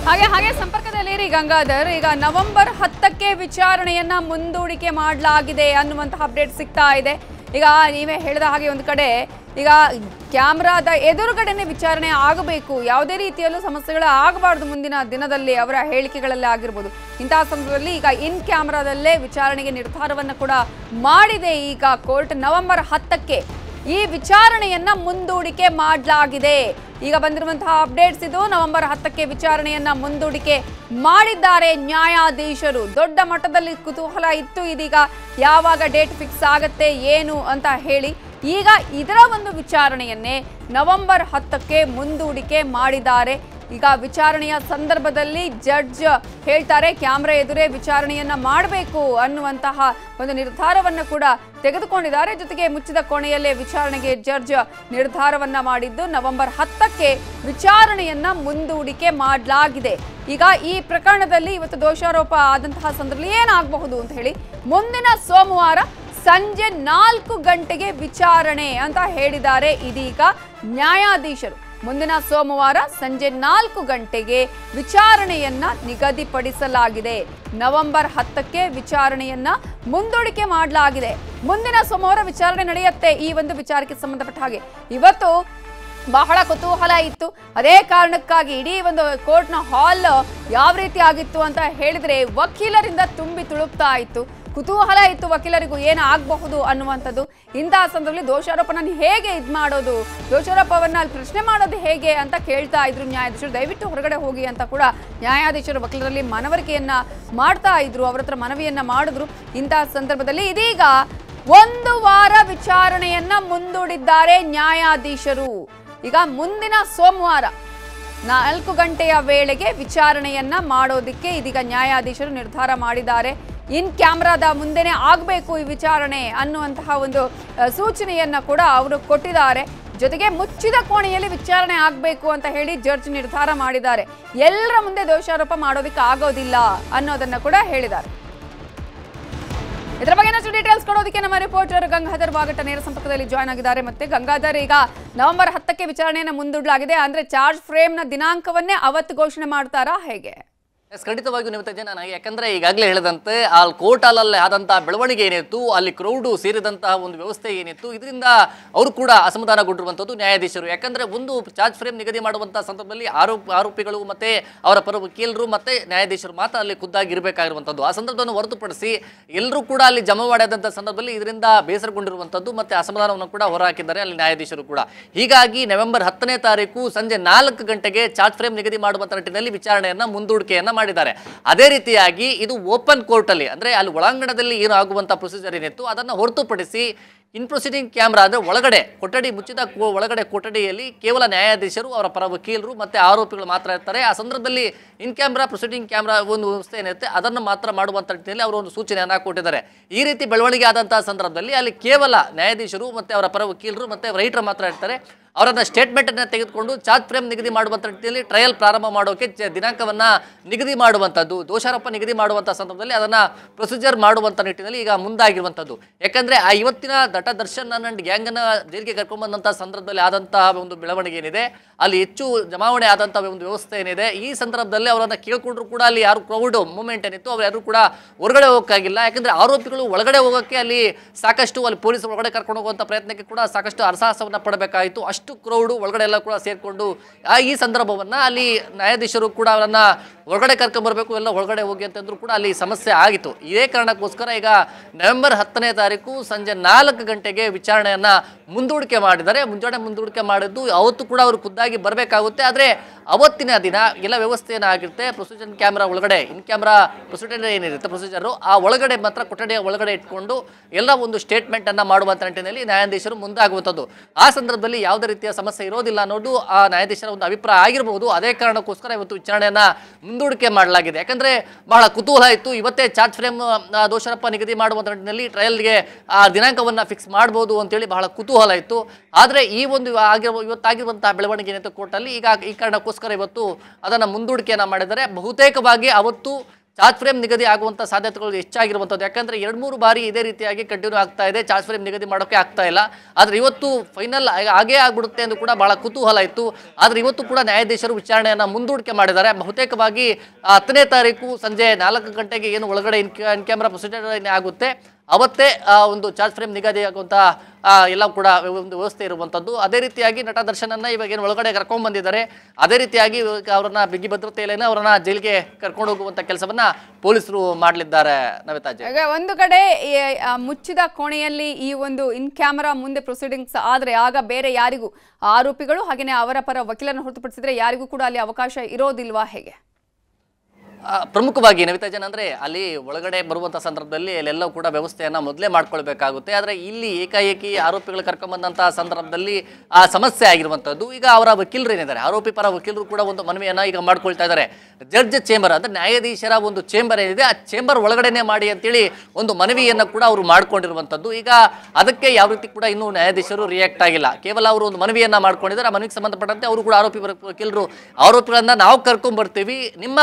ಹಾಗೆ ಹಾಗೆ ಸಂಪರ್ಕದಲ್ಲಿರಿ ಗಂಗಾಧರ್. ಈಗ ನವೆಂಬರ್ 10ಕ್ಕೆ ವಿಚಾರಣೆಯನ್ನ ಮುಂದೂಡಿಕೆ ಮಾಡಲಾಗಿದೆ ಅನ್ನುವಂತಹ ಅಪ್ಡೇಟ್ ಸಿಗ್ತಾ ಇದೆ. ಈಗ ನೀವೇ ಹೇಳಿದ ಹಾಗೆ ಒಂದು ಕಡೆ ಈಗ ಕ್ಯಾಮ್ರಾದ ಎದುರುಗಡೆನೆ ವಿಚಾರಣೆ ಆಗಬೇಕು, ಯಾವುದೇ ರೀತಿಯಲ್ಲೂ ಸಮಸ್ಯೆಗಳು ಆಗಬಾರ್ದು ಮುಂದಿನ ದಿನದಲ್ಲಿ ಅವರ ಹೇಳಿಕೆಗಳಲ್ಲಿ ಆಗಿರ್ಬೋದು. ಇಂತಹ ಸಂದರ್ಭದಲ್ಲಿ ಈಗ ಇನ್ ಕ್ಯಾಮ್ರಾದಲ್ಲೇ ವಿಚಾರಣೆಗೆ ನಿರ್ಧಾರವನ್ನು ಕೂಡ ಮಾಡಿದೆ ಈಗ ಕೋರ್ಟ್. ನವೆಂಬರ್ 10ಕ್ಕೆ ಈ ವಿಚಾರಣೆಯನ್ನ ಮುಂದೂಡಿಕೆ ಮಾಡಲಾಗಿದೆ. ಈಗ ಬಂದಿರುವಂತಹ ಅಪ್ಡೇಟ್ಸ್ ಇದು. ನವೆಂಬರ್ 10ಕ್ಕೆ ವಿಚಾರಣೆಯನ್ನ ಮುಂದೂಡಿಕೆ ಮಾಡಿದ್ದಾರೆ ನ್ಯಾಯಾಧೀಶರು. ದೊಡ್ಡ ಮಟ್ಟದಲ್ಲಿ ಕುತೂಹಲ ಇತ್ತು ಇದೀಗ ಯಾವಾಗ ಡೇಟ್ ಫಿಕ್ಸ್ ಆಗತ್ತೆ ಏನು ಅಂತ ಹೇಳಿ. ಈಗ ಇದರ ಒಂದು ವಿಚಾರಣೆಯನ್ನೇ ನವೆಂಬರ್ 10ಕ್ಕೆ ಮುಂದೂಡಿಕೆ ಮಾಡಿದ್ದಾರೆ. ಈಗ ವಿಚಾರಣೆಯ ಸಂದರ್ಭದಲ್ಲಿ ಜಡ್ಜ್ ಹೇಳ್ತಾರೆ ಕ್ಯಾಮ್ರಾ ಎದುರೇ ವಿಚಾರಣೆಯನ್ನ ಮಾಡಬೇಕು ಅನ್ನುವಂತಹ ಒಂದು ನಿರ್ಧಾರವನ್ನು ಕೂಡ ತೆಗೆದುಕೊಂಡಿದ್ದಾರೆ. ಜೊತೆಗೆ ಮುಚ್ಚಿದ ಕೋಣೆಯಲ್ಲೇ ವಿಚಾರಣೆಗೆ ಜಡ್ಜ್ ನಿರ್ಧಾರವನ್ನ ಮಾಡಿದ್ದು ನವೆಂಬರ್ 10ಕ್ಕೆ ವಿಚಾರಣೆಯನ್ನ ಮುಂದೂಡಿಕೆ ಮಾಡಲಾಗಿದೆ. ಈಗ ಈ ಪ್ರಕರಣದಲ್ಲಿ ಇವತ್ತು ದೋಷಾರೋಪ ಆದಂತಹ ಸಂದರ್ಭದಲ್ಲಿ ಏನಾಗಬಹುದು ಅಂತ ಹೇಳಿ ಮುಂದಿನ ಸೋಮವಾರ ಸಂಜೆ 4 ಗಂಟೆಗೆ ವಿಚಾರಣೆ ಅಂತ ಹೇಳಿದ್ದಾರೆ ಇದೀಗ ನ್ಯಾಯಾಧೀಶರು. ಮುಂದಿನ ಸೋಮವಾರ ಸಂಜೆ 4 ಗಂಟೆಗೆ ವಿಚಾರಣೆಯನ್ನ ನಿಗದಿಪಡಿಸಲಾಗಿದೆ. ನವೆಂಬರ್ 10ಕ್ಕೆ ವಿಚಾರಣೆಯನ್ನ ಮುಂದೂಡಿಕೆ ಮಾಡಲಾಗಿದೆ. ಮುಂದಿನ ಸೋಮವಾರ ವಿಚಾರಣೆ ನಡೆಯುತ್ತೆ ಈ ಒಂದು ವಿಚಾರಕ್ಕೆ ಸಂಬಂಧಪಟ್ಟ ಹಾಗೆ. ಇವತ್ತು ಬಹಳ ಕುತೂಹಲ ಇತ್ತು. ಅದೇ ಕಾರಣಕ್ಕಾಗಿ ಇಡೀ ಒಂದು ಕೋರ್ಟ್ನ ಹಾಲ್ ಯಾವ ರೀತಿ ಆಗಿತ್ತು ಅಂತ ಹೇಳಿದ್ರೆ ವಕೀಲರಿಂದ ತುಂಬಿ ತುಳುಕ್ತಾ ಇತ್ತು. ಕುತೂಹಲ ಇತ್ತು ವಕೀಲರಿಗೂ ಏನಾಗಬಹುದು ಅನ್ನುವಂಥದ್ದು. ಇಂತಹ ಸಂದರ್ಭದಲ್ಲಿ ದೋಷಾರೋಪನ ಹೇಗೆ ಮಾಡೋದು, ದೋಷಾರೋಪವನ್ನ ಅಲ್ಲಿ ಪ್ರಶ್ನೆ ಮಾಡೋದು ಹೇಗೆ ಅಂತ ಕೇಳ್ತಾ ಇದ್ರು ನ್ಯಾಯಾಧೀಶರು. ದಯವಿಟ್ಟು ಹೊರಗಡೆ ಹೋಗಿ ಅಂತ ಕೂಡ ನ್ಯಾಯಾಧೀಶರು ವಕೀಲರಲ್ಲಿ ಮನವರಿಕೆಯನ್ನ ಮಾಡ್ತಾ ಇದ್ರು, ಅವರ ಹತ್ರ ಮನವಿಯನ್ನ ಮಾಡಿದ್ರು. ಇಂತಹ ಸಂದರ್ಭದಲ್ಲಿ ಇದೀಗ 1 ವಾರ ವಿಚಾರಣೆಯನ್ನ ಮುಂದೂಡಿದ್ದಾರೆ ನ್ಯಾಯಾಧೀಶರು. ಈಗ ಮುಂದಿನ ಸೋಮವಾರ 4 ಗಂಟೆಯ ವೇಳೆಗೆ ವಿಚಾರಣೆಯನ್ನ ಮಾಡೋದಕ್ಕೆ ಇದೀಗ ನ್ಯಾಯಾಧೀಶರು ನಿರ್ಧಾರ ಮಾಡಿದ್ದಾರೆ. ಇನ್ ಕ್ಯಾಮ್ರಾದ ಮುಂದೆನೆ ಆಗಬೇಕು ಈ ವಿಚಾರಣೆ ಅನ್ನುವಂತಹ ಒಂದು ಸೂಚನೆಯನ್ನ ಕೂಡ ಅವರು ಕೊಟ್ಟಿದ್ದಾರೆ. ಜೊತೆಗೆ ಮುಚ್ಚಿದ ಕೋಣೆಯಲ್ಲಿ ವಿಚಾರಣೆ ಆಗಬೇಕು ಅಂತ ಹೇಳಿ ಜಡ್ಜ್ ನಿರ್ಧಾರ ಮಾಡಿದ್ದಾರೆ. ಎಲ್ಲರ ಮುಂದೆ ದೋಷಾರೋಪ ಮಾಡೋದಕ್ಕೆ ಆಗೋದಿಲ್ಲ ಅನ್ನೋದನ್ನ ಕೂಡ ಹೇಳಿದ್ದಾರೆ. ಇದರ ಬಗ್ಗೆ ಇನ್ನಷ್ಟು ಡೀಟೇಲ್ಸ್ ಕೊಡೋದಕ್ಕೆ ನಮ್ಮ ರಿಪೋರ್ಟರ್ ಗಂಗಾಧರ್ ವಾಗಟ ನೇರ ಸಂಪರ್ಕದಲ್ಲಿ ಜಾಯ್ನ್ ಆಗಿದ್ದಾರೆ. ಮತ್ತೆ ಗಂಗಾಧರ್, ಈಗ ನವೆಂಬರ್ 10ಕ್ಕೆ ವಿಚಾರಣೆಯನ್ನು ಮುಂದೂಡಲಾಗಿದೆ. ಅಂದ್ರೆ ಚಾರ್ಜ್ ಫ್ರೇಮ್ನ ದಿನಾಂಕವನ್ನೇ ಅವತ್ತು ಘೋಷಣೆ ಮಾಡ್ತಾರಾ ಹೇಗೆ? ಖಂಡಿತವಾಗಿಯೂ ನಿಮಿತ್ತ ನಾನು ಯಾಕಂದ್ರೆ ಈಗಾಗಲೇ ಹೇಳಿದಂತೆ ಆ ಕೋರ್ಟ್ ಹಾಲಲ್ಲಿ ಆದಂತಹ ಬೆಳವಣಿಗೆ ಏನಿತ್ತು, ಅಲ್ಲಿ ಕ್ರೌಡು ಸೇರಿದಂತಹ ಒಂದು ವ್ಯವಸ್ಥೆ ಏನಿತ್ತು, ಇದರಿಂದ ಅವರು ಕೂಡ ಅಸಮಾಧಾನಗೊಂಡಿರುವಂಥದ್ದು ನ್ಯಾಯಾಧೀಶರು. ಯಾಕಂದ್ರೆ ಒಂದು ಚಾರ್ಜ್ ಫ್ರೇಮ್ ನಿಗದಿ ಮಾಡುವಂತಹ ಸಂದರ್ಭದಲ್ಲಿ ಆರೋಪಿಗಳು ಮತ್ತೆ ಅವರ ಪರ ವಕೀಲರು ಮತ್ತೆ ನ್ಯಾಯಾಧೀಶರು ಮಾತ್ರ ಅಲ್ಲಿ ಖುದ್ದಾಗಿ ಇರಬೇಕಾಗಿರುವಂಥದ್ದು. ಆ ಸಂದರ್ಭವನ್ನು ಹೊರತುಪಡಿಸಿ ಎಲ್ಲರೂ ಕೂಡ ಅಲ್ಲಿ ಜಮಾ ಮಾಡಿದಂಥ ಸಂದರ್ಭದಲ್ಲಿ ಇದರಿಂದ ಬೇಸರಗೊಂಡಿರುವಂಥದ್ದು ಮತ್ತೆ ಅಸಮಾಧಾನವನ್ನು ಕೂಡ ಹೊರಹಾಕಿದ್ದಾರೆ ಅಲ್ಲಿ ನ್ಯಾಯಾಧೀಶರು ಕೂಡ. ಹೀಗಾಗಿ ನವೆಂಬರ್ 10ನೇ ತಾರೀಕು ಸಂಜೆ 4 ಗಂಟೆಗೆ ಚಾರ್ಜ್ ಫ್ರೇಮ್ ನಿಗದಿ ಮಾಡುವಂಥ ನಿಟ್ಟಿನಲ್ಲಿ ವಿಚಾರಣೆಯನ್ನ ಮುಂದೂಡಿಕೆಯನ್ನ ಮಾಡಿದ್ದಾರೆ. ಅದೇ ರೀತಿಯಾಗಿ ಇದು ಓಪನ್ ಕೋರ್ಟ್ ಅಲ್ಲಿ ಅಂದ್ರೆ ಅಲ್ಲಿ ಒಳಾಂಗಣದಲ್ಲಿ ಏನು ಆಗುವಂತ ಪ್ರೊಸೀಜರ್ ಏನಿತ್ತು ಅದನ್ನ ಹೊರತುಪಡಿಸಿ ಇನ್ ಪ್ರೊಸೀಡಿಂಗ್ ಕ್ಯಾಮ್ರಾ ಅಂದ್ರೆ ಒಳಗಡೆ ಕೊಠಡಿ, ಮುಚ್ಚಿದ ಒಳಗಡೆ ಕೊಠಡಿಯಲ್ಲಿ ಕೇವಲ ನ್ಯಾಯಾಧೀಶರು, ಅವರ ಪರ ವಕೀಲರು ಮತ್ತೆ ಆರೋಪಿಗಳು ಮಾತ್ರ ಇರ್ತಾರೆ. ಆ ಸಂದರ್ಭದಲ್ಲಿ ಇನ್ ಕ್ಯಾಮ್ರಾ ಪ್ರೊಸೀಡಿಂಗ್ ಕ್ಯಾಮ್ರಾ ಒಂದು ವ್ಯವಸ್ಥೆ ಏನಿರುತ್ತೆ ಅದನ್ನು ಮಾತ್ರ ಮಾಡುವಂತ ನಿಟ್ಟಿನಲ್ಲಿ ಅವರು ಒಂದು ಸೂಚನೆಯನ್ನ ಕೊಟ್ಟಿದ್ದಾರೆ. ಈ ರೀತಿ ಬೆಳವಣಿಗೆ ಆದಂತಹ ಸಂದರ್ಭದಲ್ಲಿ ಅಲ್ಲಿ ಕೇವಲ ನ್ಯಾಯಾಧೀಶರು ಮತ್ತೆ ಅವರ ಪರ ವಕೀಲರು ಮತ್ತೆ ರೈಟರ್ ಮಾತ್ರ ಇರ್ತಾರೆ. ಅವರನ್ನ ಸ್ಟೇಟ್ಮೆಂಟ್ ಅನ್ನು ತೆಗೆದುಕೊಂಡು ಚಾರ್ಜ್ ಫ್ರೇಮ್ ನಿಗದಿ ಮಾಡುವಂಥ ನಿಟ್ಟಿನಲ್ಲಿ ಟ್ರಯಲ್ ಪ್ರಾರಂಭ ಮಾಡೋಕೆ ದಿನಾಂಕವನ್ನ ನಿಗದಿ ಮಾಡುವಂಥದ್ದು, ದೋಷಾರೋಪ ನಿಗದಿ ಮಾಡುವಂಥ ಸಂದರ್ಭದಲ್ಲಿ ಅದನ್ನ ಪ್ರೊಸೀಜರ್ ಮಾಡುವಂಥ ನಿಟ್ಟಿನಲ್ಲಿ ಈಗ ಮುಂದಾಗಿರುವಂಥದ್ದು. ಯಾಕಂದ್ರೆ ಆ ಇವತ್ತಿನ ನಟ ದರ್ಶನ್ ಅಂಡ್ ಗ್ಯಾಂಗ್ ಅನ್ನ ಜೈಲಿಗೆ ಕರ್ಕೊಂಡ್ಬಂದಂತಹ ಸಂದರ್ಭದಲ್ಲಿ ಆದಂತಹ ಒಂದು ಬೆಳವಣಿಗೆ ಏನಿದೆ, ಅಲ್ಲಿ ಹೆಚ್ಚು ಜಮಾವಣೆ ಆದಂತಹ ಒಂದು ವ್ಯವಸ್ಥೆ ಏನಿದೆ, ಈ ಸಂದರ್ಭದಲ್ಲಿ ಅವರನ್ನ ಕೇಳ್ಕೊಂಡ್ರು ಕೂಡ ಅಲ್ಲಿ ಯಾರು ಕ್ರೌಡ್ ಮೂವ್ಮೆಂಟ್ ಏನಿತ್ತು ಅವ್ರು ಯಾರು ಕೂಡ ಹೊರಗಡೆ ಹೋಗೋಕ್ಕಾಗಿಲ್ಲ. ಯಾಕಂದ್ರೆ ಆರೋಪಿಗಳು ಒಳಗಡೆ ಹೋಗೋಕ್ಕೆ ಅಲ್ಲಿ ಸಾಕಷ್ಟು ಅಲ್ಲಿ ಪೊಲೀಸರು ಒಳಗಡೆ ಕರ್ಕೊಂಡು ಹೋಗುವಂಥ ಪ್ರಯತ್ನಕ್ಕೆ ಕೂಡ ಸಾಕಷ್ಟು ಹರಸಾಹಸವನ್ನ ಪಡಬೇಕಾಯಿತು. ಅಷ್ಟು ಕ್ರೌಡು ಒಳಗಡೆ ಎಲ್ಲ ಕೂಡ ಸೇರ್ಕೊಂಡು ಈ ಸಂದರ್ಭವನ್ನ ಅಲ್ಲಿ ನ್ಯಾಯಾಧೀಶರು ಕೂಡ ಅವರನ್ನ ಹೊರಗಡೆ ಕರ್ಕೊಂಡ್ಬರ್ಬೇಕು, ಎಲ್ಲ ಒಳಗಡೆ ಹೋಗಿ ಅಂತಂದ್ರೂ ಕೂಡ ಅಲ್ಲಿ ಸಮಸ್ಯೆ ಆಗಿತ್ತು. ಇದೇ ಕಾರಣಕ್ಕೋಸ್ಕರ ಈಗ ನವೆಂಬರ್ 10ನೇ ತಾರೀಕು ಸಂಜೆ 4 ಗಂಟೆಗೆ ವಿಚಾರಣೆಯನ್ನ ಮುಂದೂಡಿಕೆ ಮಾಡಿದ್ದಾರೆ. ಮುಂದೂಡಿಕೆ ಮಾಡಿದ್ದು ಅವತ್ತು ಕೂಡ ಅವರು ಖುದ್ದಾಗಿ ಬರಬೇಕಾಗುತ್ತೆ. ಆದರೆ ಅವತ್ತಿನ ದಿನ ಎಲ್ಲ ವ್ಯವಸ್ಥೆಯನ್ನು ಆಗಿರುತ್ತೆ. ಪ್ರೊಸೀಜರ್ ಕ್ಯಾಮ್ರಾ ಒಳಗಡೆ ಇನ್ ಕ್ಯಾಮ್ರಾ ಪ್ರೊಸೀಜರ್ ಏನಿರುತ್ತೆ ಪ್ರೊಸೀಜರು ಆ ಒಳಗಡೆ ಮಾತ್ರ ಕೊಠಡಿಯ ಒಳಗಡೆ ಇಟ್ಕೊಂಡು ಎಲ್ಲ ಒಂದು ಸ್ಟೇಟ್ಮೆಂಟ್ ಅನ್ನ ಮಾಡುವಂತ ನಿಟ್ಟಿನಲ್ಲಿ ನ್ಯಾಯಾಧೀಶರು ಮುಂದಾಗುವಂಥದ್ದು. ಆ ಸಂದರ್ಭದಲ್ಲಿ ಯಾವುದೇ ರೀತಿಯ ಸಮಸ್ಯೆ ಇರೋದಿಲ್ಲ ಅನ್ನೋದು ಆ ನ್ಯಾಯಾಧೀಶರ ಒಂದು ಅಭಿಪ್ರಾಯ ಆಗಿರಬಹುದು. ಅದೇ ಕಾರಣಕ್ಕೋಸ್ಕರ ಇವತ್ತು ವಿಚಾರಣೆಯನ್ನ ಮುಂದೂಡಿಕೆ ಮಾಡಲಾಗಿದೆ. ಯಾಕಂದ್ರೆ ಬಹಳ ಕುತೂಹಲ ಇತ್ತು. ಇವತ್ತೇ ಚಾರ್ಜ್ ಫ್ರೇಮ್ ದೋಷಾರೋಪ ನಿಗದಿ ಮಾಡುವಂತ ನಿಟ್ಟಿನಲ್ಲಿ ಟ್ರಯಲ್ಗೆ ಆ ದಿನಾಂಕವನ್ನ ಫಿಕ್ಸ್ ಮಾಡಬಹುದು ಅಂತೇಳಿ ಬಹಳ ಕುತೂಹಲ ಇತ್ತು. ಆದರೆ ಈ ಒಂದು ಇವತ್ತಾಗಿರುವಂತಹ ಬೆಳವಣಿಗೆ ಏನಿತ್ತು ಕೋರ್ಟಲ್ಲಿ, ಈಗ ಈ ಕಾರಣಕ್ಕೋಸ್ಕರ ಇವತ್ತು ಅದನ್ನು ಮುಂದೂಡಿಕೆಯನ್ನು ಮಾಡಿದರೆ ಬಹುತೇಕವಾಗಿ ಅವತ್ತು ಚಾರ್ಜ್ ಫ್ರೇಮ್ ನಿಗದಿ ಆಗುವಂಥ ಸಾಧ್ಯತೆಗಳು ಹೆಚ್ಚಾಗಿರುವಂಥದ್ದು. ಯಾಕಂದರೆ 2-3 ಬಾರಿ ಇದೇ ರೀತಿಯಾಗಿ ಕಂಟಿನ್ಯೂ ಆಗ್ತಾ ಇದೆ, ಚಾರ್ಜ್ ಫ್ರೇಮ್ ನಿಗದಿ ಮಾಡೋಕ್ಕೆ ಆಗ್ತಾ ಇಲ್ಲ. ಆದರೆ ಇವತ್ತು ಫೈನಲ್ ಹಾಗೇ ಆಗ್ಬಿಡುತ್ತೆ ಎಂದು ಕೂಡ ಭಾಳ ಕುತೂಹಲ ಇತ್ತು. ಆದರೆ ಇವತ್ತು ಕೂಡ ನ್ಯಾಯಾಧೀಶರು ವಿಚಾರಣೆಯನ್ನು ಮುಂದೂಡಿಕೆ ಮಾಡಿದ್ದಾರೆ. ಬಹುತೇಕವಾಗಿ 10ನೇ ತಾರೀಕು ಸಂಜೆ 4 ಗಂಟೆಗೆ ಏನು ಒಳಗಡೆ ಇನ್ ಕ್ಯಾಮ್ರಾ ಪ್ರೊಸೀಜರ್ ಆಗುತ್ತೆ ಅವತ್ತೇ ಒಂದು ಚಾರ್ಜ್ ಫ್ರೇಮ್ ನಿಗದಿಯಾಗುವಂಥ ಎಲ್ಲ ಕೂಡ ಒಂದು ವ್ಯವಸ್ಥೆ ಇರುವಂಥದ್ದು. ಅದೇ ರೀತಿಯಾಗಿ ನಟ ದರ್ಶನನ್ನು ಇವಾಗ ಏನು ಒಳಗಡೆ ಕರ್ಕೊಂಡು ಬಂದಿದ್ದಾರೆ, ಅದೇ ರೀತಿಯಾಗಿ ಅವರನ್ನ ಬಿಗಿ ಭದ್ರತೆಯಲ್ಲೇನೆ ಅವರನ್ನ ಜೈಲಿಗೆ ಕರ್ಕೊಂಡು ಹೋಗುವಂಥ ಕೆಲಸವನ್ನ ಪೊಲೀಸರು ಮಾಡಲಿದ್ದಾರೆ. ನವಿತಾಜಿ, ಒಂದು ಕಡೆ ಮುಚ್ಚಿದ ಕೋಣೆಯಲ್ಲಿ ಈ ಒಂದು ಇನ್ ಕ್ಯಾಮರಾ ಮುಂದೆ ಪ್ರೊಸೀಡಿಂಗ್ಸ್ ಆದರೆ ಆಗ ಬೇರೆ ಯಾರಿಗೂ ಆರೋಪಿಗಳು ಹಾಗೆಯೇ ಅವರ ಪರ ವಕೀಲರನ್ನು ಹೊರತುಪಡಿಸಿದ್ರೆ ಯಾರಿಗೂ ಕೂಡ ಅಲ್ಲಿ ಅವಕಾಶ ಇರೋದಿಲ್ವಾ ಹೇಗೆ? ಪ್ರಮುಖವಾಗಿ ನವಿತಾಜನ್ ಅಂದರೆ ಅಲ್ಲಿ ಒಳಗಡೆ ಬರುವಂಥ ಸಂದರ್ಭದಲ್ಲಿ ಅಲ್ಲೆಲ್ಲವೂ ಕೂಡ ವ್ಯವಸ್ಥೆಯನ್ನು ಮೊದಲೇ ಮಾಡ್ಕೊಳ್ಬೇಕಾಗುತ್ತೆ. ಆದರೆ ಇಲ್ಲಿ ಏಕಾಏಕಿ ಆರೋಪಿಗಳು ಕರ್ಕೊಂಬಂದಂಥ ಸಂದರ್ಭದಲ್ಲಿ ಆ ಸಮಸ್ಯೆ ಆಗಿರುವಂಥದ್ದು. ಈಗ ಅವರ ವಕೀಲರು ಏನಿದ್ದಾರೆ, ಆರೋಪಿ ಪರ ವಕೀಲರು ಕೂಡ ಒಂದು ಮನವಿಯನ್ನು ಈಗ ಮಾಡ್ಕೊಳ್ತಾ ಇದ್ದಾರೆ. ಜಡ್ಜ್ ಚೇಂಬರ್ ಅಂದರೆ ನ್ಯಾಯಾಧೀಶರ ಒಂದು ಚೇಂಬರ್ ಏನಿದೆ, ಆ ಚೇಂಬರ್ ಒಳಗಡೆನೆ ಮಾಡಿ ಅಂತೇಳಿ ಒಂದು ಮನವಿಯನ್ನು ಕೂಡ ಅವರು ಮಾಡ್ಕೊಂಡಿರುವಂಥದ್ದು. ಈಗ ಅದಕ್ಕೆ ಯಾವ ರೀತಿ ಕೂಡ ಇನ್ನೂ ನ್ಯಾಯಾಧೀಶರು ರಿಯಾಕ್ಟ್ ಆಗಿಲ್ಲ. ಕೇವಲ ಅವರು ಒಂದು ಮನವಿಯನ್ನು ಮಾಡ್ಕೊಂಡಿದ್ದಾರೆ. ಆ ಮನವಿಗೆ ಸಂಬಂಧಪಟ್ಟಂತೆ ಅವರು ಕೂಡ ಆರೋಪಿ ವಕೀಲರು ಆರೋಪಿಗಳನ್ನು ನಾವು ಕರ್ಕೊಂಡ್ಬರ್ತೀವಿ, ನಿಮ್ಮ